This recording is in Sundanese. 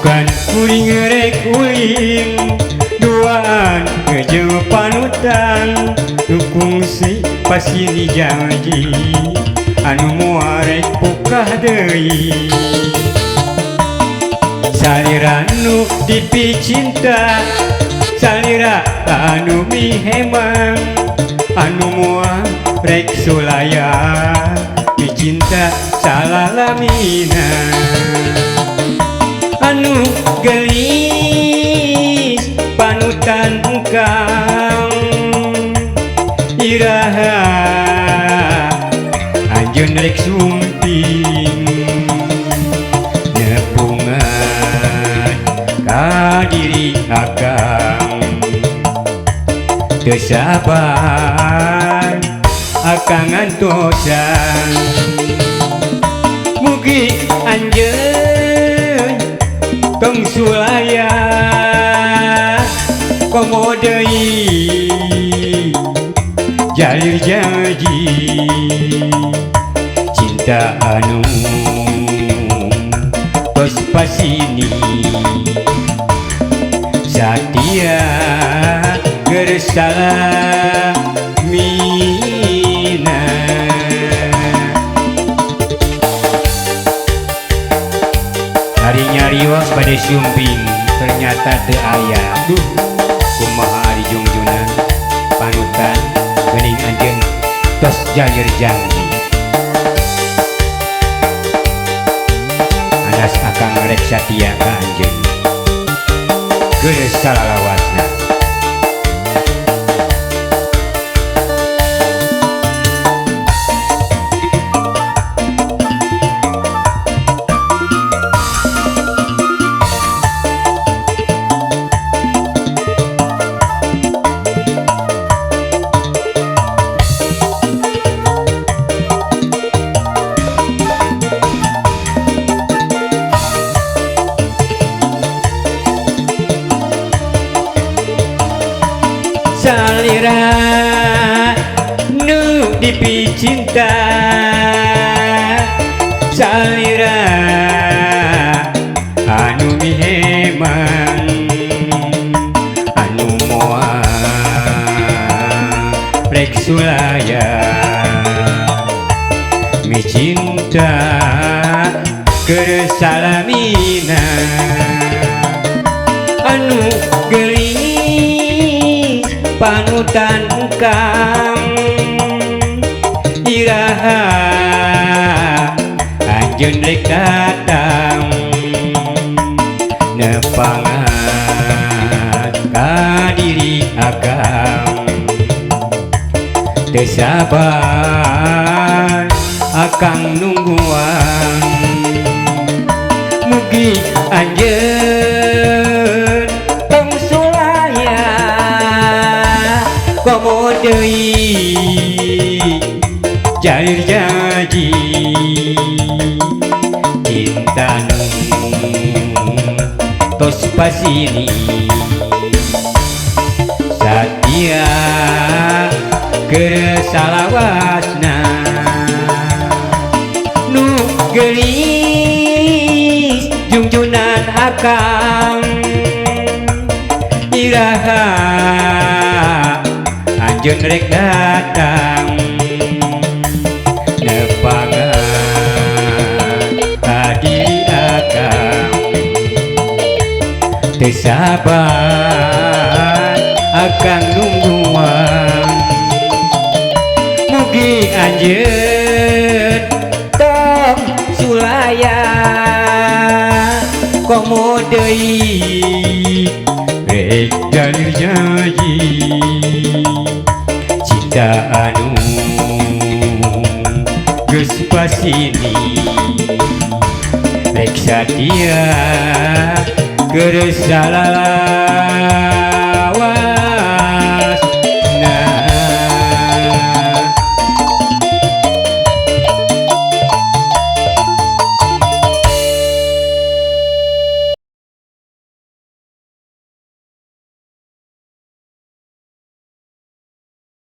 bukan kuring ngerek uling duaan ngejeng panutan dukung si pasini janji anu muarek pukah deui salira nu dipi cinta salira anu mihemang anu muarek sulaya dicinta salalamina anu gelis panutan engkang iraha anjeun rek sumping nepungan ka diri akang teu sabar akang ngantosan mugi anjeun tong sulaya komo deui jalir janji cinta anu tos pasini satia gersalamina hari nyarios pada sumping ternyata teu aya duh kumaha ari jungjunan panutan geuning anjeun tos jalir janji anas akang rek satia ka anjeun geus salalawasna salira nu dipi cinta salira anu mihemang anu moal rek sulaya mi cinta keur salamina anu gelis panutan engkang iraha anjeun rek datang nepangan ka diri akang teu sabar akang nungguan mugi anjeun tong sulaya komo deui jalir janji cinta nu tos pasini satia keur salawasna nu geulis jungjunan akang iraha anjeun rek datang nepangan ka diri akang teu sabar akang nungguan mugi anjeun tong sulaya komo deui rek jalir janji cinta anu geus pasini rek satia keur salalawasna